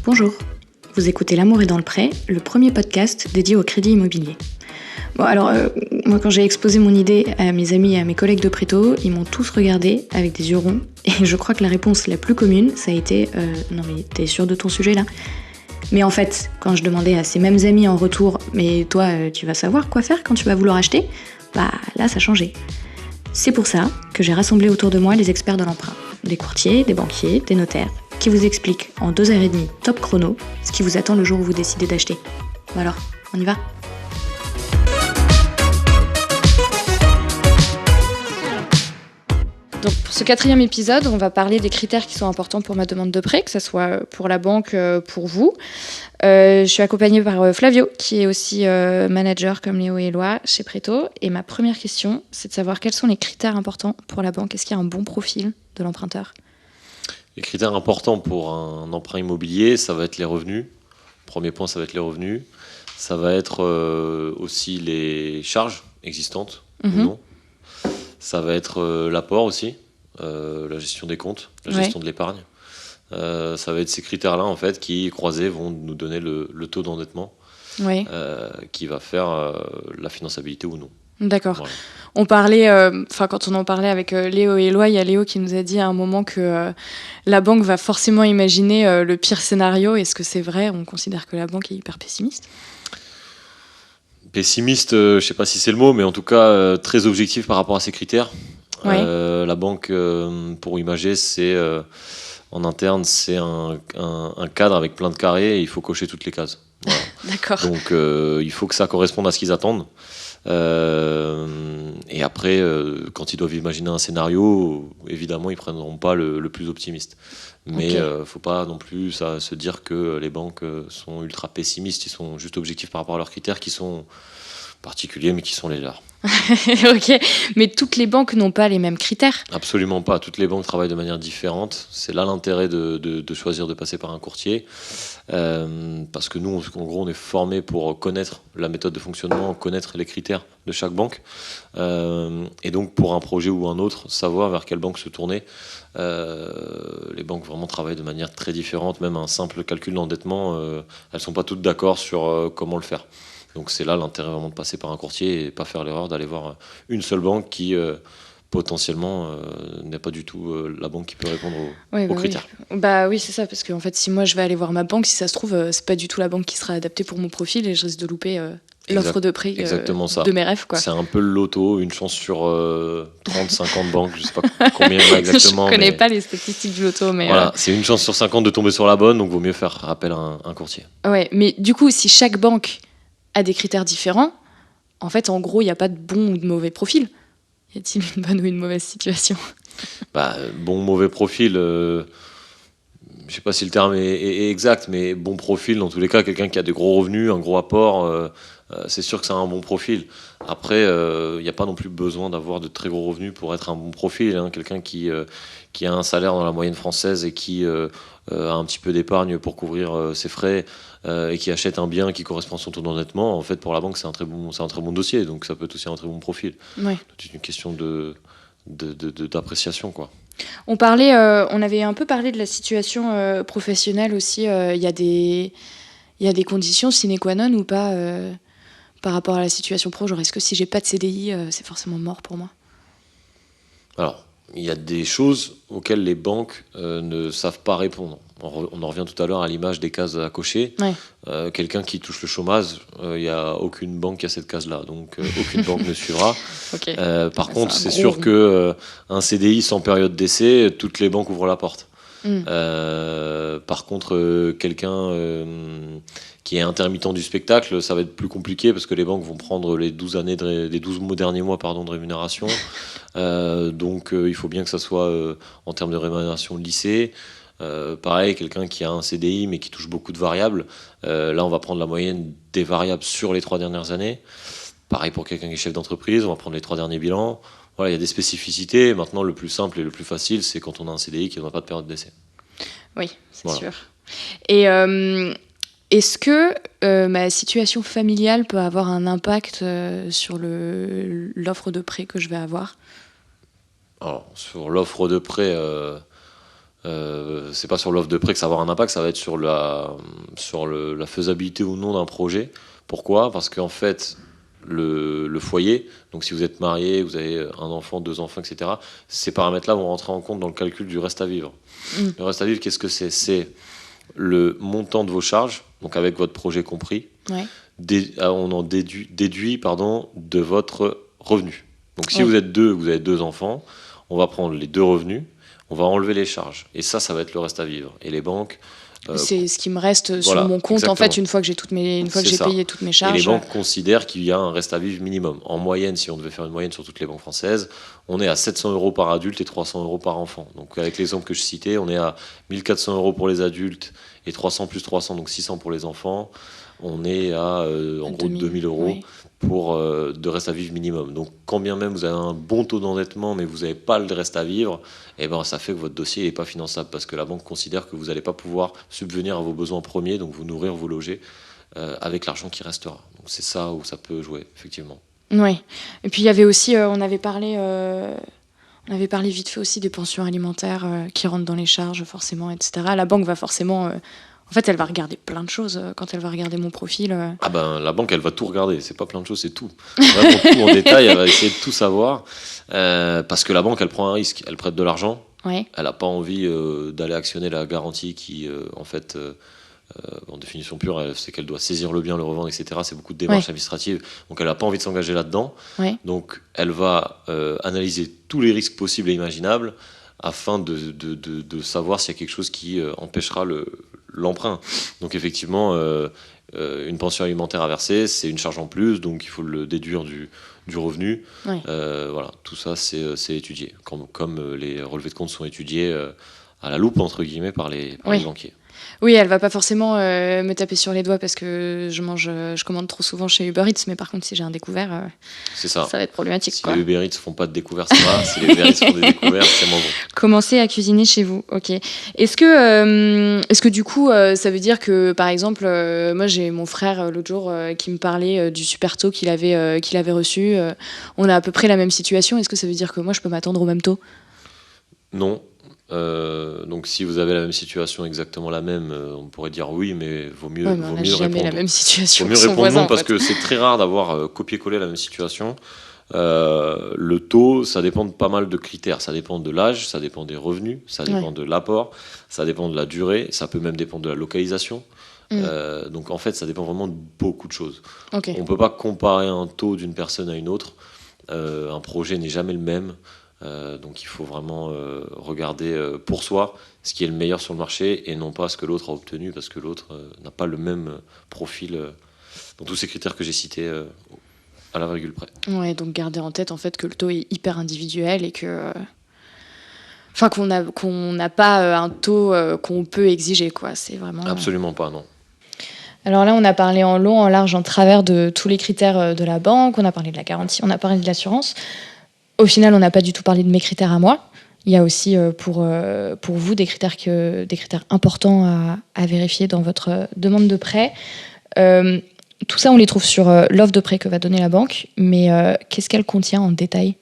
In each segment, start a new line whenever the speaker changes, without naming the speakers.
Bonjour, vous écoutez L'amour est dans le prêt, le premier podcast dédié au crédit immobilier. Bon alors, moi quand j'ai exposé mon idée à mes amis et à mes collègues de Préto, ils m'ont tous regardé avec des yeux ronds, et je crois que la réponse la plus commune, ça a été « Non mais t'es sûr de ton sujet là ?» Mais en fait, quand je demandais à ces mêmes amis en retour « Mais toi, tu vas savoir quoi faire quand tu vas vouloir acheter ?» Bah là, ça changeait. C'est pour ça que j'ai rassemblé autour de moi les experts de l'emprunt. Des courtiers, des banquiers, des notaires, qui vous expliquent en 2h30 top chrono ce qui vous attend le jour où vous décidez d'acheter. Bon alors, on y va ?
Donc pour ce 4e épisode, on va parler des critères qui sont importants pour ma demande de prêt, que ce soit pour la banque, pour vous. Je suis accompagnée par Flavio, qui est aussi manager comme Léo et Éloi chez Préto. Et ma première question, c'est de savoir quels sont les critères importants pour la banque. Est-ce qu'il y a un bon profil de l'emprunteur ?
Les critères importants pour un emprunt immobilier, ça va être les revenus. Premier point, ça va être les revenus. Ça va être aussi les charges existantes ou non. Ça va être l'apport aussi, la gestion des comptes, la gestion de l'épargne. Ça va être ces critères-là en fait qui, croisés, vont nous donner le taux d'endettement qui va faire la finançabilité ou non.
D'accord.
Voilà.
On parlait, quand on en parlait avec Léo et Éloi, il y a Léo qui nous a dit à un moment que la banque va forcément imaginer le pire scénario. Est-ce que c'est vrai ? On considère que la banque est hyper pessimiste ?
Pessimiste, je ne sais pas si c'est le mot, mais en tout cas très objectif par rapport à ces critères. La banque, pour imager, c'est en interne, c'est un cadre avec plein de carrés et il faut cocher toutes les cases. Voilà.
D'accord.
Donc il faut que ça corresponde à ce qu'ils attendent. Et après, quand ils doivent imaginer un scénario, évidemment, ils ne prendront pas le plus optimiste. Mais faut pas non plus se dire que les banques sont ultra pessimistes. Ils sont juste objectifs par rapport à leurs critères qui sont particuliers, mais qui sont les leurs.
Ok, mais toutes les banques n'ont pas les mêmes critères ?
Absolument pas. Toutes les banques travaillent de manière différente. C'est là l'intérêt de choisir de passer par un courtier. Parce que nous, en gros, on est formés pour connaître la méthode de fonctionnement, connaître les critères de chaque banque. Et donc, pour un projet ou un autre, savoir vers quelle banque se tourner. Les banques vraiment travaillent de manière très différente. Même un simple calcul d'endettement, elles ne sont pas toutes d'accord sur comment le faire. Donc c'est là l'intérêt vraiment de passer par un courtier et pas faire l'erreur d'aller voir une seule banque qui potentiellement n'est pas du tout la banque qui peut répondre aux critères.
Oui. Bah oui, c'est ça, parce qu'en fait, si moi je vais aller voir ma banque, si ça se trouve, c'est pas du tout la banque qui sera adaptée pour mon profil et je risque de louper l'offre de prêt de mes rêves, quoi.
C'est un peu le loto, une chance sur 30-50 banques, je sais pas combien il y en a exactement.
Je connais pas les statistiques du loto, mais...
Voilà, c'est une chance sur 50 de tomber sur la bonne, donc vaut mieux faire appel à un courtier.
Ouais, mais du coup, si chaque banque a des critères différents, en fait, en gros, il n'y a pas de bon ou de mauvais profil. Y a-t-il une bonne ou une mauvaise situation ?
Bon, mauvais profil, je sais pas si le terme est exact, mais bon profil, dans tous les cas, quelqu'un qui a des gros revenus, un gros apport, c'est sûr que c'est un bon profil. Après, il n'y a pas non plus besoin d'avoir de très gros revenus pour être un bon profil. Quelqu'un qui a un salaire dans la moyenne française et qui a un petit peu d'épargne pour couvrir ses frais et qui achète un bien qui correspond à son taux d'endettement, en fait, pour la banque, c'est un très bon dossier. Donc ça peut être aussi un très bon profil.
Ouais.
C'est une question d'appréciation, quoi.
On avait un peu parlé de la situation professionnelle aussi. Il y a des conditions sine qua non ou pas par rapport à la situation pro. Genre, est-ce que si j'ai pas de CDI, c'est forcément mort pour moi ?
Alors, il y a des choses auxquelles les banques ne savent pas répondre. On en revient tout à l'heure à l'image des cases à cocher. Ouais. Quelqu'un qui touche le chômage, il n'y a aucune banque qui a cette case-là. Donc, aucune banque ne suivra. Okay. Par contre, c'est sûr qu'un CDI sans période d'essai, toutes les banques ouvrent la porte. Par contre, quelqu'un qui est intermittent du spectacle, ça va être plus compliqué parce que les banques vont prendre les 12 derniers mois de rémunération. Donc il faut bien que ça soit en termes de rémunération lissée. Pareil, quelqu'un qui a un CDI mais qui touche beaucoup de variables, là on va prendre la moyenne des variables sur les 3 dernières années. Pareil pour quelqu'un qui est chef d'entreprise, on va prendre les 3 derniers bilans. Voilà, il y a des spécificités. Maintenant, le plus simple et le plus facile, c'est quand on a un CDI qui n'a pas de période d'essai.
Oui, c'est sûr. Et est-ce que ma situation familiale peut avoir un impact sur l'offre de prêt que je vais avoir ?
Alors, sur l'offre de prêt, c'est pas sur l'offre de prêt que ça va avoir un impact, ça va être sur la faisabilité ou non d'un projet. Pourquoi ? Parce qu'en fait, le foyer, donc si vous êtes marié, vous avez un enfant, 2 enfants, etc., ces paramètres-là vont rentrer en compte dans le calcul du reste à vivre. Le reste à vivre, qu'est-ce que c'est ? C'est le montant de vos charges, donc avec votre projet compris, on en déduit de votre revenu. Donc si vous êtes vous avez 2 enfants, on va prendre les 2 revenus, on va enlever les charges. Et ça va être le reste à vivre. Et les banques...
c'est ce qui me reste sur mon compte, exactement. En fait, une fois que j'ai payé toutes mes charges.
Et les banques considèrent qu'il y a un reste à vivre minimum. En moyenne, si on devait faire une moyenne sur toutes les banques françaises, on est à 700 € par adulte et 300 € par enfant. Donc avec l'exemple que je citais, on est à 1400 € pour les adultes et 300 plus 300, donc 600 pour les enfants. On est à en gros 2000 € pour de reste à vivre minimum. Donc quand bien même vous avez un bon taux d'endettement mais vous n'avez pas le reste à vivre, ça fait que votre dossier n'est pas finançable parce que la banque considère que vous n'allez pas pouvoir subvenir à vos besoins premiers, donc vous nourrir, vous loger avec l'argent qui restera. Donc c'est ça où ça peut jouer, effectivement.
Oui. Et puis il y avait aussi, on avait parlé vite fait aussi des pensions alimentaires qui rentrent dans les charges forcément, etc. La banque va forcément... En fait, elle va regarder plein de choses quand elle va regarder mon profil.
La banque, elle va tout regarder. C'est pas plein de choses, c'est tout. Vraiment tout en détail, elle va essayer de tout savoir. Parce que la banque, elle prend un risque. Elle prête de l'argent. Elle n'a pas envie d'aller actionner la garantie qui, en définition pure, c'est qu'elle doit saisir le bien, le revendre, etc. C'est beaucoup de démarches administratives. Donc, elle n'a pas envie de s'engager là-dedans. Donc, elle va analyser tous les risques possibles et imaginables afin de savoir s'il y a quelque chose qui empêchera l'emprunt. Donc effectivement, une pension alimentaire à verser, c'est une charge en plus, donc il faut le déduire du revenu. Tout ça, c'est étudié, comme les relevés de compte sont étudiés à la loupe, entre guillemets, par les banquiers.
Oui, elle va pas forcément me taper sur les doigts parce que je commande trop souvent chez Uber Eats, mais par contre, si j'ai un découvert, ça va être problématique.
Si les Uber Eats font pas de découvertes, ça va. Si les Uber Eats font des découvertes, c'est moins bon.
Commencer à cuisiner chez vous, ok. Est-ce que du coup, ça veut dire que, par exemple, moi j'ai mon frère l'autre jour qui me parlait du super taux qu'il avait reçu. On a à peu près la même situation. Est-ce que ça veut dire que moi je peux m'attendre au même taux ?
Non. Donc si vous avez la même situation, exactement la même, on pourrait dire oui, mais vaut mieux
jamais la même situation.
Vaut mieux répondre non parce que c'est très rare d'avoir copié-collé la même situation. Le taux, ça dépend de pas mal de critères. Ça dépend de l'âge, ça dépend des revenus, ça dépend de l'apport, ça dépend de la durée, ça peut même dépendre de la localisation. Donc en fait, ça dépend vraiment de beaucoup de choses. On ne peut pas comparer un taux d'une personne à une autre. Un projet n'est jamais le même. Donc il faut vraiment regarder pour soi ce qui est le meilleur sur le marché et non pas ce que l'autre a obtenu parce que l'autre n'a pas le même profil dans tous ces critères que j'ai cités à la virgule près.
Ouais, donc garder en tête en fait que le taux est hyper individuel et que qu'on n'a pas un taux qu'on peut exiger quoi. C'est vraiment
absolument pas, non.
Alors là, on a parlé en long, en large, en travers de tous les critères de la banque. On a parlé de la garantie, on a parlé de l'assurance. Au final, on n'a pas du tout parlé de mes critères à moi. Il y a aussi pour vous des critères importants à vérifier dans votre demande de prêt. Tout ça, on les trouve sur l'offre de prêt que va donner la banque. Mais qu'est-ce qu'elle contient en détail ?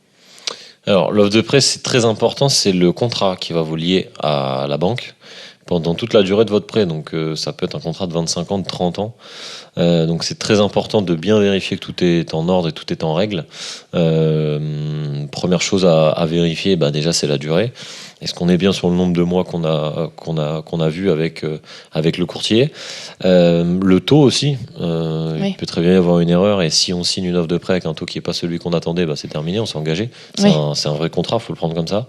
Alors, l'offre de prêt, c'est très important. C'est le contrat qui va vous lier à la banque pendant toute la durée de votre prêt. Donc, ça peut être un contrat de 25 ans, de 30 ans. Donc c'est très important de bien vérifier que tout est en ordre et tout est en règle. Première chose à vérifier, déjà c'est la durée. Est-ce qu'on est bien sur le nombre de mois qu'on a vu avec le courtier. Le taux aussi, il peut très bien y avoir une erreur et si on signe une offre de prêt avec un taux qui n'est pas celui qu'on attendait, c'est terminé, on s'est engagé. C'est un vrai contrat, il faut le prendre comme ça.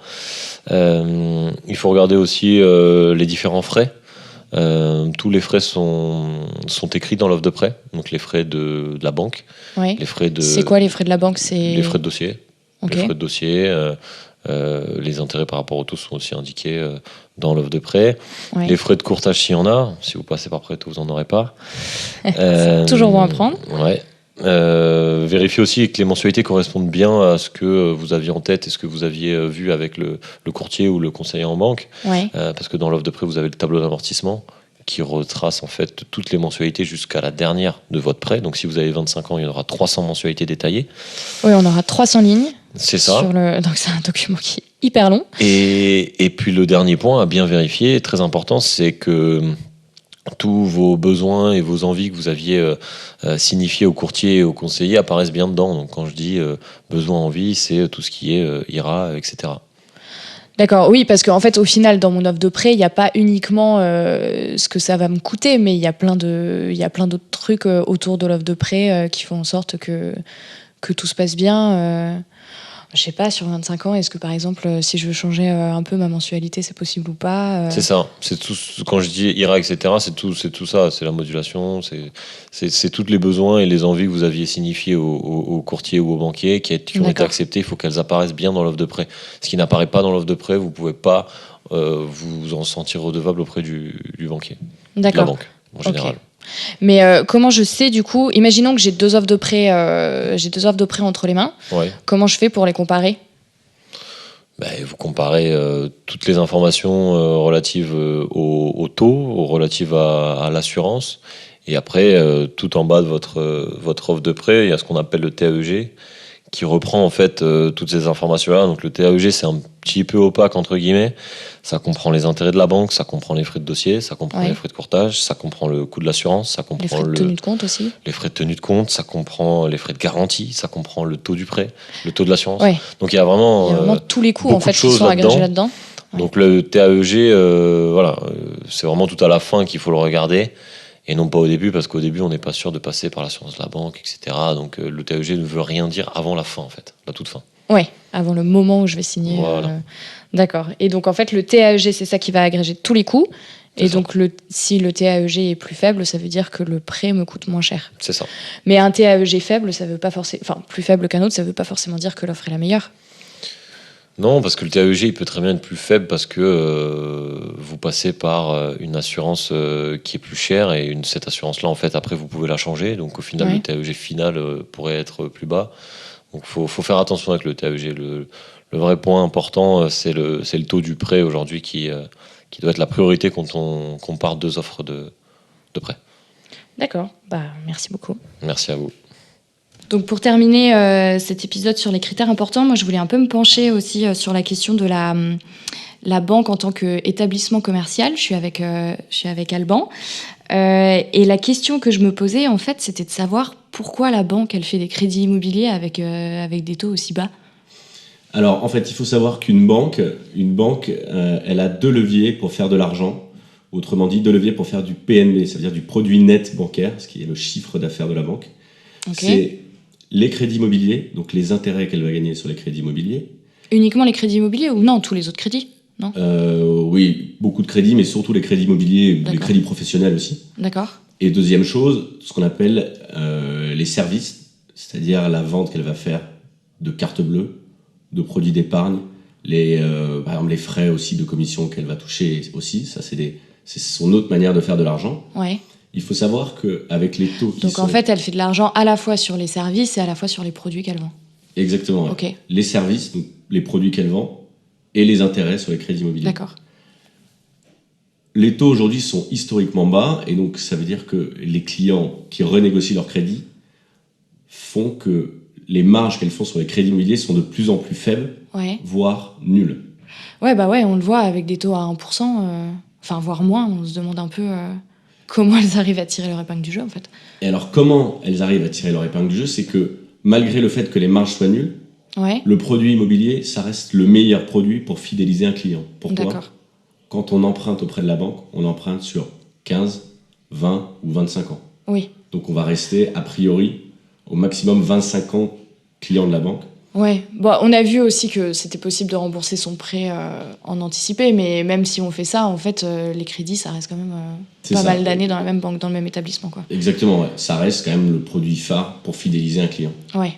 Il faut regarder aussi les différents frais. Tous les frais sont écrits dans l'offre de prêt, donc les frais de la banque. Les frais de...
C'est quoi les frais de la banque ?
Les frais de dossier. Les frais de dossier, les intérêts par rapport au taux sont aussi indiqués dans l'offre de prêt. Les frais de courtage s'il y en a, si vous passez par Préto, vous n'en aurez pas.
C'est toujours bon à prendre.
Vérifiez aussi que les mensualités correspondent bien à ce que vous aviez en tête et ce que vous aviez vu avec le courtier ou le conseiller en banque. Parce que dans l'offre de prêt, vous avez le tableau d'amortissement qui retrace en fait toutes les mensualités jusqu'à la dernière de votre prêt. Donc si vous avez 25 ans, il y aura 300 mensualités détaillées.
Oui, on aura 300 lignes.
C'est ça.
Donc c'est un document qui est hyper long.
Et puis le dernier point à bien vérifier, très important, c'est que tous vos besoins et vos envies que vous aviez signifiés au courtier et au conseiller apparaissent bien dedans. Donc quand je dis besoin, envie, c'est tout ce qui est IRA, etc.
D'accord, oui, parce qu'en fait, au final, dans mon offre de prêt, il n'y a pas uniquement ce que ça va me coûter, mais il y a plein d'autres trucs autour de l'offre de prêt qui font en sorte que tout se passe bien. Je sais pas, sur 25 ans, est-ce que par exemple, si je veux changer un peu ma mensualité, c'est possible ou pas
C'est ça. C'est tout. Quand je dis IRA, etc., c'est tout ça. C'est la modulation. C'est tous les besoins et les envies que vous aviez signifiés au courtier ou au banquier qui ont été acceptés. Il faut qu'elles apparaissent bien dans l'offre de prêt. Ce qui n'apparaît pas dans l'offre de prêt, vous pouvez pas vous en sentir redevable auprès du banquier.
D'accord.
De la banque, en général.
Okay. Mais comment je sais du coup, imaginons que j'ai deux offres de prêt entre les mains.
Ouais.
Comment je fais pour les comparer ?
Vous comparez toutes les informations relatives au taux, relatives à l'assurance. Et après, tout en bas de votre offre de prêt, il y a ce qu'on appelle le TAEG, qui reprend en fait toutes ces informations-là. Donc le TAEG, c'est un petit peu opaque, entre guillemets. Ça comprend les intérêts de la banque, ça comprend les frais de dossier, ça comprend les frais de courtage, ça comprend le coût de l'assurance, ça comprend
les frais de tenue de compte aussi.
Les frais de tenue de compte, ça comprend les frais de garantie, ça comprend le taux du prêt, le taux de l'assurance.
Ouais.
Donc il y a vraiment
tous les coûts en fait qui sont agrégés là-dedans.
Ouais. Donc le TAEG, c'est vraiment tout à la fin qu'il faut le regarder. Et non pas au début, parce qu'au début, on n'est pas sûr de passer par l'assurance de la banque, etc. Donc le TAEG ne veut rien dire avant la fin, en fait, la toute fin.
Oui, avant le moment où je vais signer.
Voilà.
D'accord. Et donc, en fait, le TAEG, c'est ça qui va agréger tous les coûts. Et donc, si le TAEG est plus faible, ça veut dire que le prêt me coûte moins cher.
C'est ça.
Mais un TAEG faible, ça veut pas forcément... Enfin, plus faible qu'un autre, ça veut pas forcément dire que l'offre est la meilleure.
Non, parce que le TAEG, il peut très bien être plus faible parce que vous passez par une assurance qui est plus chère et cette assurance-là, en fait, après, vous pouvez la changer. Donc, au final, le TAEG final pourrait être plus bas. Donc, faut faire attention avec le TAEG. Le vrai point important, c'est le taux du prêt aujourd'hui qui doit être la priorité quand on compare deux offres de prêt.
D'accord. Merci beaucoup.
Merci à vous.
Donc pour terminer cet épisode sur les critères importants, moi je voulais un peu me pencher aussi sur la question de la banque en tant qu'établissement commercial. Je suis avec Alban. Et la question que je me posais, en fait, c'était de savoir pourquoi la banque, elle fait des crédits immobiliers avec des taux aussi bas.
Alors, en fait, il faut savoir qu'une banque, elle a deux leviers pour faire de l'argent. Autrement dit, deux leviers pour faire du PNB, c'est-à-dire du produit net bancaire, ce qui est le chiffre d'affaires de la banque.
Okay.
C'est les crédits immobiliers, donc les intérêts qu'elle va gagner sur les crédits immobiliers.
Uniquement les crédits immobiliers ou non, tous les autres crédits, non ?
Oui, beaucoup de crédits, mais surtout les crédits immobiliers, les crédits professionnels aussi.
D'accord.
Et deuxième chose, ce qu'on appelle les services, c'est-à-dire la vente qu'elle va faire de cartes bleues, de produits d'épargne, par exemple les frais aussi de commission qu'elle va toucher aussi, ça c'est son autre manière de faire de l'argent.
Ouais.
Il faut savoir qu'avec les taux
Donc en fait, elle fait de l'argent à la fois sur les services et à la fois sur les produits qu'elle vend.
Exactement. Ouais.
Okay.
Les services, donc les produits qu'elle vend, et les intérêts sur les crédits immobiliers.
D'accord.
Les taux aujourd'hui sont historiquement bas, et donc ça veut dire que les clients qui renégocient leur crédit font que les marges qu'elles font sur les crédits immobiliers sont de plus en plus faibles, voire nulles.
Ouais, on le voit avec des taux à 1%, voire moins, on se demande un peu... Comment elles arrivent à tirer leur épingle du jeu, en fait.
Et alors, comment elles arrivent à tirer leur épingle du jeu ? C'est que, malgré le fait que les marges soient nulles, le produit immobilier, ça reste le meilleur produit pour fidéliser un client. Pourquoi ?
D'accord.
Quand on emprunte auprès de la banque, on emprunte sur 15, 20 ou 25 ans.
Oui.
Donc, on va rester, a priori, au maximum 25 ans client de la banque.
Ouais. On a vu aussi que c'était possible de rembourser son prêt en anticipé, mais même si on fait ça, en fait, les crédits, ça reste quand même pas mal d'années dans la même banque, dans le même établissement, quoi.
Exactement, ouais. Ça reste quand même le produit phare pour fidéliser un client.
Ouais.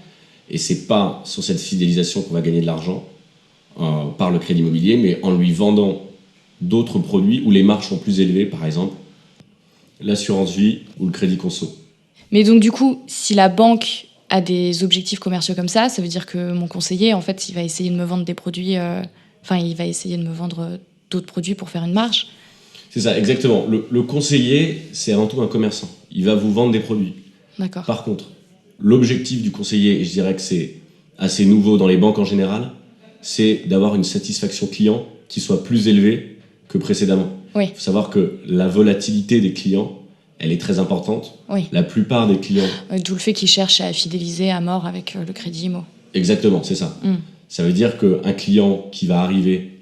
Et c'est pas sur cette fidélisation qu'on va gagner de l'argent par le crédit immobilier, mais en lui vendant d'autres produits où les marges sont plus élevées, par exemple l'assurance vie ou le crédit conso.
Mais donc du coup, si la banque a des objectifs commerciaux comme ça veut dire que mon conseiller, en fait, il va essayer de me vendre des produits... il va essayer de me vendre d'autres produits pour faire une marge.
C'est ça, exactement. Le conseiller, c'est avant tout un commerçant. Il va vous vendre des produits.
D'accord.
Par contre, l'objectif du conseiller, et je dirais que c'est assez nouveau dans les banques en général, c'est d'avoir une satisfaction client qui soit plus élevée que précédemment.
Oui.
Il faut savoir que la volatilité des clients, elle est très importante.
Oui.
La plupart des clients...
D'où le fait qu'ils cherchent à fidéliser à mort avec le Crédit Immo.
Exactement, c'est ça. Ça veut dire qu'un client qui va arriver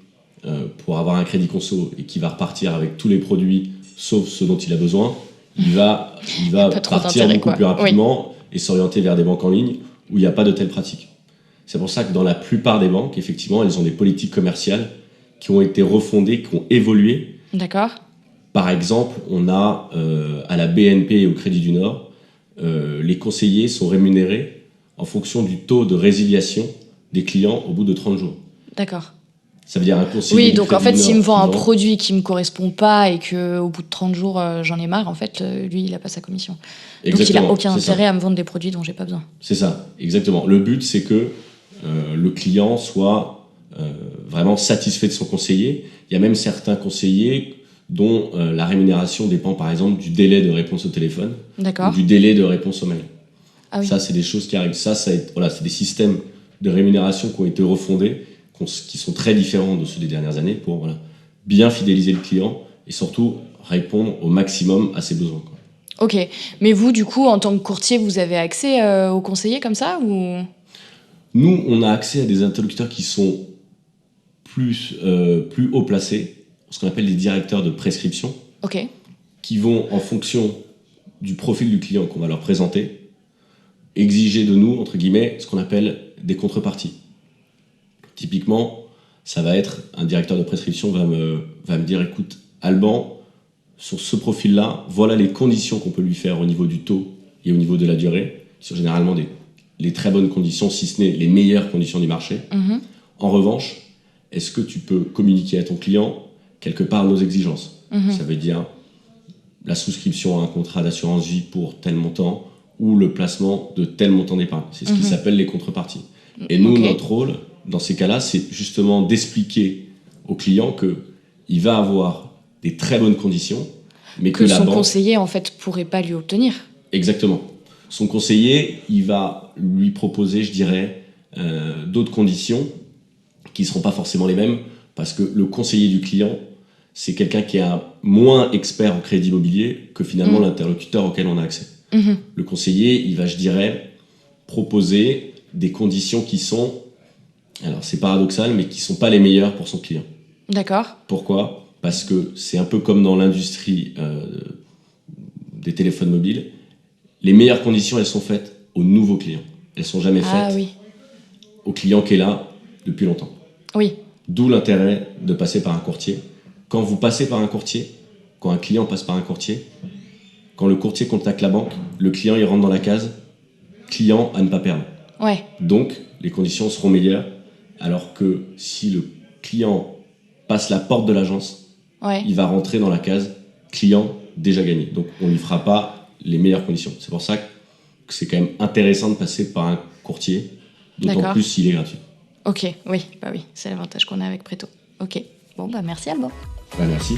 pour avoir un crédit conso et qui va repartir avec tous les produits, sauf ceux dont il a besoin, il va partir beaucoup plus rapidement et s'orienter vers des banques en ligne où il n'y a pas de telles pratiques. C'est pour ça que dans la plupart des banques, effectivement, elles ont des politiques commerciales qui ont été refondées, qui ont évolué.
D'accord.
Par exemple, on a à la BNP et au Crédit du Nord, les conseillers sont rémunérés en fonction du taux de résiliation des clients au bout de 30 jours.
D'accord.
Ça veut dire un conseiller.
Oui, donc en fait, s'il me vend un produit qui ne me correspond pas et qu'au bout de 30 jours, j'en ai marre, en fait, lui, il n'a pas sa commission. Exactement, donc il n'a aucun intérêt à me vendre des produits dont j'ai pas besoin.
C'est ça, exactement. Le but, c'est que le client soit vraiment satisfait de son conseiller. Il y a même certains conseillers dont la rémunération dépend, par exemple, du délai de réponse au téléphone ou du délai de réponse au mail. Ah oui. Ça, c'est des choses qui arrivent. C'est des systèmes de rémunération qui ont été refondés, qui sont très différents de ceux des dernières années pour bien fidéliser le client et surtout répondre au maximum à ses besoins.
Ok, mais vous, du coup, en tant que courtier, vous avez accès aux conseillers comme ça ou...
Nous, on a accès à des interlocuteurs qui sont plus haut placés, ce qu'on appelle les directeurs de prescription, qui vont, en fonction du profil du client qu'on va leur présenter, exiger de nous, entre guillemets, ce qu'on appelle des contreparties. Typiquement, ça va être un directeur de prescription va me dire, écoute, Alban, sur ce profil-là, voilà les conditions qu'on peut lui faire au niveau du taux et au niveau de la durée, qui sont généralement les très bonnes conditions, si ce n'est les meilleures conditions du marché. En revanche, est-ce que tu peux communiquer à ton client quelque part nos exigences? Ça veut dire la souscription à un contrat d'assurance vie pour tel montant ou le placement de tel montant d'épargne. C'est ce qui s'appelle les contreparties. Et nous, notre rôle, dans ces cas-là, c'est justement d'expliquer au client qu'il va avoir des très bonnes conditions, mais que la banque...
son conseiller, en fait, pourrait pas lui obtenir.
Exactement. Son conseiller, il va lui proposer, je dirais, d'autres conditions qui ne seront pas forcément les mêmes, parce que le conseiller du client, c'est quelqu'un qui est moins expert en crédit immobilier que finalement l'interlocuteur auquel on a accès. Le conseiller, il va, je dirais, proposer des conditions qui sont, alors c'est paradoxal, mais qui ne sont pas les meilleures pour son client.
D'accord.
Pourquoi ? Parce que c'est un peu comme dans l'industrie des téléphones mobiles. Les meilleures conditions, elles sont faites aux nouveaux clients. Elles ne sont jamais faites au client qui est là depuis longtemps.
Oui.
D'où l'intérêt de passer par un courtier. Quand vous passez par un courtier, quand un client passe par un courtier, quand le courtier contacte la banque, le client il rentre dans la case client à ne pas perdre.
Ouais.
Donc les conditions seront meilleures, alors que si le client passe la porte de l'agence, il va rentrer dans la case client déjà gagné. Donc on ne lui fera pas les meilleures conditions. C'est pour ça que c'est quand même intéressant de passer par un courtier, d'autant plus s'il est gratuit.
Ok, oui, c'est l'avantage qu'on a avec Préto. Ok, bon, merci Alban.
Merci.